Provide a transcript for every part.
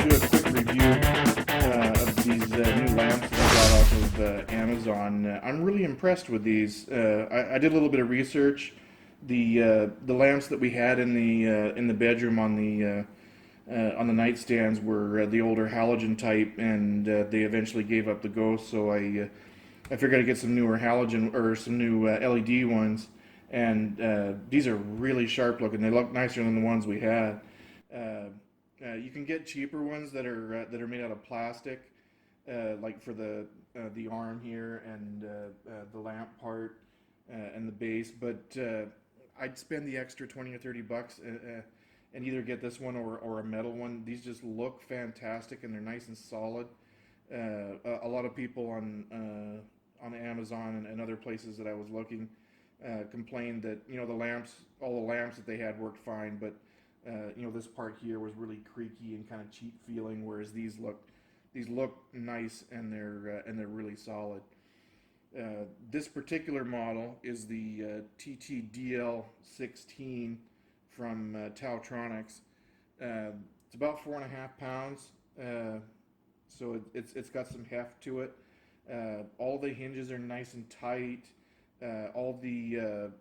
do a quick review of these new lamps that I got off of Amazon. I'm really impressed with these. I did a little bit of research. The lamps that we had in the bedroom on the nightstands were the older halogen type, and they eventually gave up the ghost. So I figured I'd get some newer halogen or some new LED ones, and these are really sharp looking. They look nicer than the ones we had. You can get cheaper ones that are made out of plastic, like for the arm here and the lamp part and the base. But I'd spend the extra 20 or 30 bucks and either get this one or a metal one. These just look fantastic and they're nice and solid. A lot of people on Amazon and other places that I was looking complained that all the lamps that they had worked fine, but this part here was really creaky and kind of cheap feeling, whereas these look nice and they're really solid. This particular model is the TT-DL16 from TaoTronics. It's about 4.5 pounds, so it's got some heft to it. All the hinges are nice and tight. All the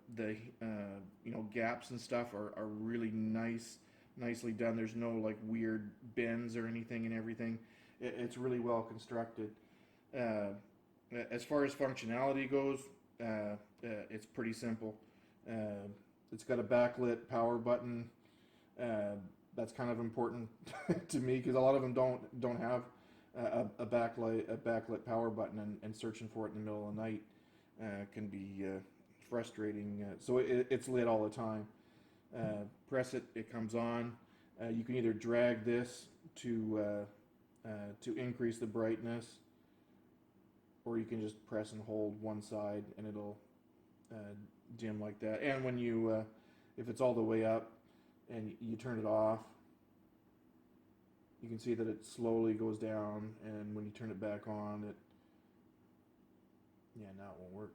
gaps and stuff are really nicely done. There's no like weird bends or anything and everything. It's really well constructed. As far as functionality goes, it's pretty simple. It's got a backlit power button. That's kind of important to me because a lot of them don't have a backlit power button, and searching for it in the middle of the night can be frustrating. So it's lit all the time. Press it, it comes on. You can either drag this to increase the brightness, or you can just press and hold one side and it'll dim like that. And when you, if it's all the way up and you turn it off, you can see that it slowly goes down, and when you turn it back on, now it won't work.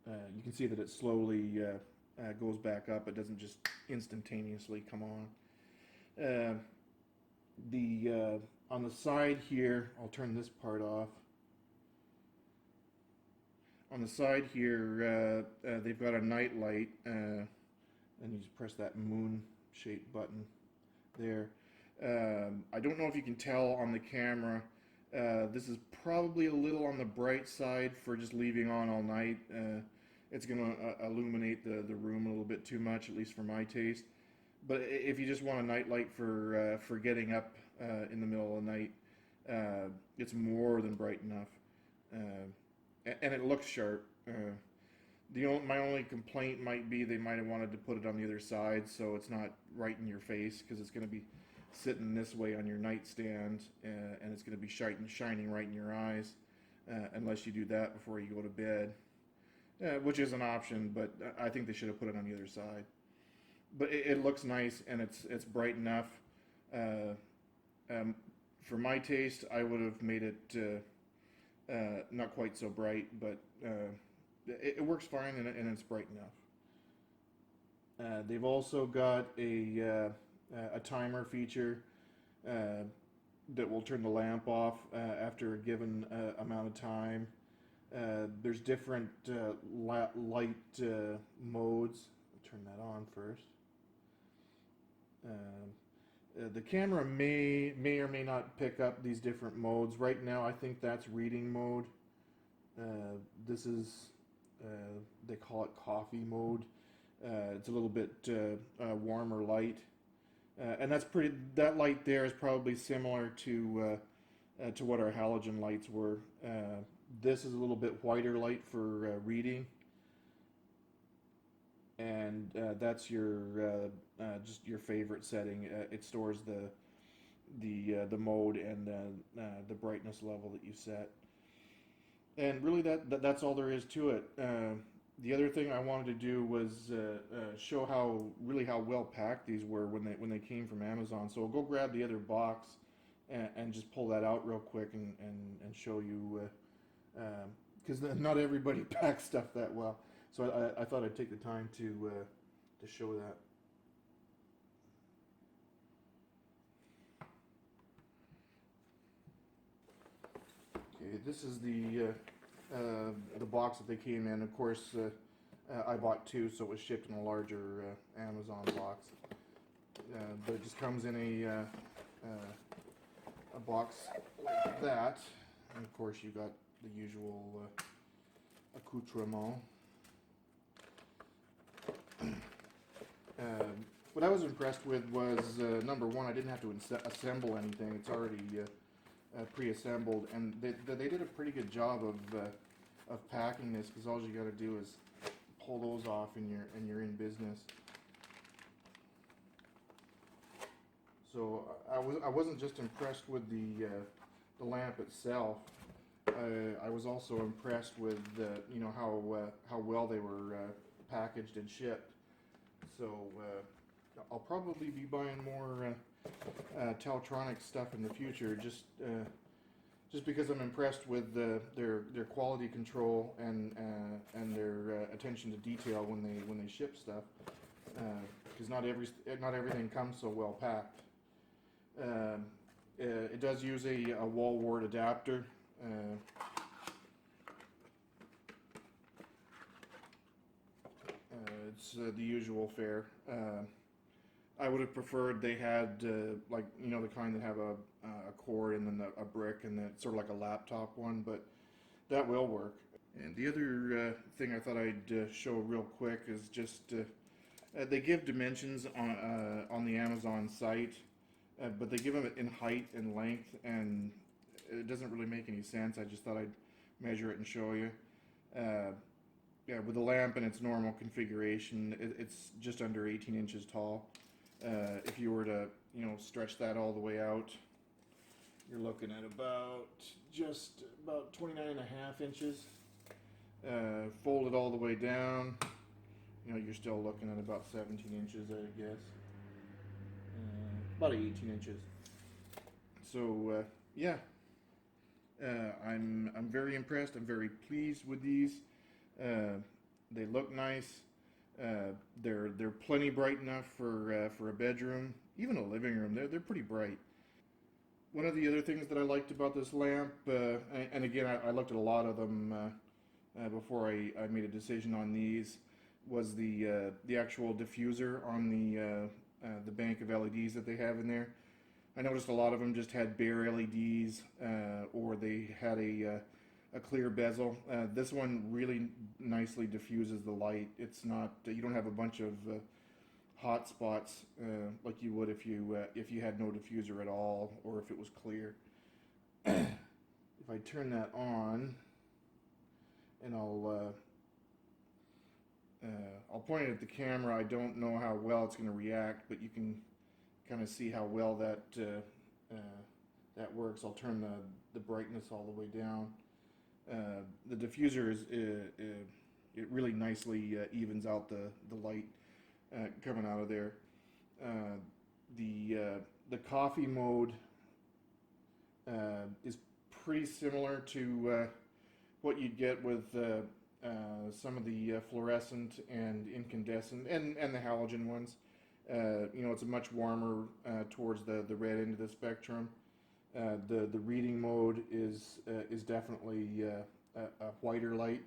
You can see that it slowly goes back up. It doesn't just instantaneously come on. On the side here, I'll turn this part off. On the side here, they've got a Nightlight, and you just press that moon-shaped button there. I don't know if you can tell on the camera. This is probably a little on the bright side for just leaving on all night. It's going to illuminate the room a little bit too much, at least for my taste. But if you just want a nightlight for getting up in the middle of the night, it's more than bright enough. And it looks sharp. My only complaint might be they might have wanted to put it on the other side so it's not right in your face, because it's going to be sitting this way on your nightstand, and it's going to be shining right in your eyes, unless you do that before you go to bed, which is an option, but I think they should have put it on the other side. But it looks nice, and it's bright enough. For my taste, I would have made it not quite so bright, but it works fine, and it's bright enough. They've also got a timer feature that will turn the lamp off after a given amount of time. There's different light modes. I'll turn that on first. The camera may or may not pick up these different modes. Right now, I think that's reading mode. This is, they call it coffee mode. It's a little bit warmer light. And that light there is probably similar to what our halogen lights were. This is a little bit whiter light for reading. And that's your just your favorite setting. It stores the mode and the brightness level that you set. And really, that's all there is to it. The other thing I wanted to do was show how well packed these were when they came from Amazon. So I'll go grab the other box and just pull that out real quick and show you, because not everybody packs stuff that well. So I thought I'd take the time to show that. Okay, this is the box that they came in. Of course, I bought two, so it was shipped in a larger Amazon box. But it just comes in a box like that, and of course you got the usual accoutrement. What I was impressed with was number one, I didn't have to assemble anything. It's already pre-assembled, and they did a pretty good job of packing this, because all you got to do is pull those off and you're in business. So I wasn't just impressed with the lamp itself. I was also impressed with you know, how well they were packaged and shipped. So I'll probably be buying more TaoTronics stuff in the future, just because I'm impressed with their quality control and their attention to detail when they ship stuff. Because not everything comes so well packed. It does use a wall wart adapter. It's the usual fare. I would have preferred they had like, you know, the kind that have a cord and then a brick, and then sort of like a laptop one, but that will work. And the other thing I thought I'd show real quick is just they give dimensions on the Amazon site, but they give them in height and length, and it doesn't really make any sense. I just thought I'd measure it and show you. Yeah, with the lamp in its normal configuration, it's just under 18 inches tall. If you were to, you know, stretch that all the way out, you're looking at just about 29.5 inches. Fold it all the way down, you know, you're still looking at about 17 inches, I guess. About 18 inches. So yeah, I'm very impressed. I'm very pleased with these. They look nice. They're plenty bright enough for a bedroom, even a living room. They're pretty bright. One of the other things that I liked about this lamp, and again, I looked at a lot of them before I made a decision on these, was the actual diffuser on the bank of LEDs that they have in there. I noticed a lot of them just had bare LEDs, or they had a clear bezel. This one really nicely diffuses the light. It's not, you don't have a bunch of hot spots like you would if you had no diffuser at all, or if it was clear. If I turn that on, and I'll point it at the camera, I don't know how well it's going to react, but you can kind of see how well that works. I'll turn the brightness all the way down. The diffuser it really nicely evens out the light coming out of there. The coffee mode is pretty similar to what you'd get with some of the fluorescent and incandescent and the halogen ones. You know, it's a much warmer towards the red end of the spectrum. The reading mode is definitely a whiter light.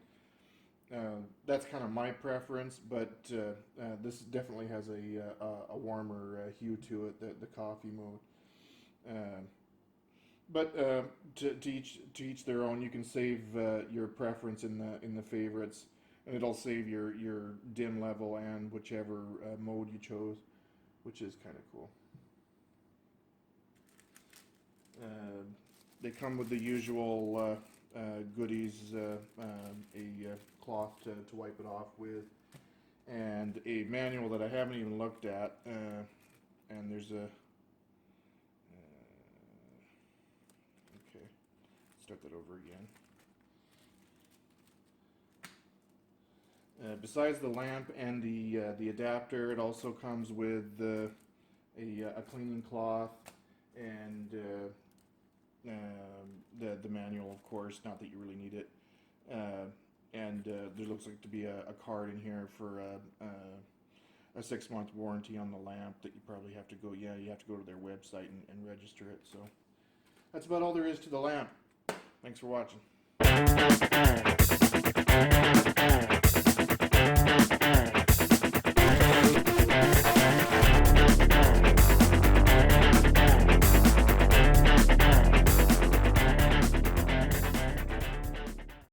That's kind of my preference, but this definitely has a warmer hue to it, the coffee mode. But to each their own. You can save your preference in the favorites, and it'll save your dim level and whichever mode you chose, which is kind of cool. They come with the usual goodies, a cloth to wipe it off with, and a manual that I haven't even looked at, and there's a okay, start that over again. Besides the lamp and the adapter, it also comes with a cleaning cloth and the manual, of course. Not that you really need it. And there looks like to be a card in here for a 6-month warranty on the lamp that you probably have to go. Yeah, you have to go to their website and register it. So that's about all there is to the lamp. Thanks for watching.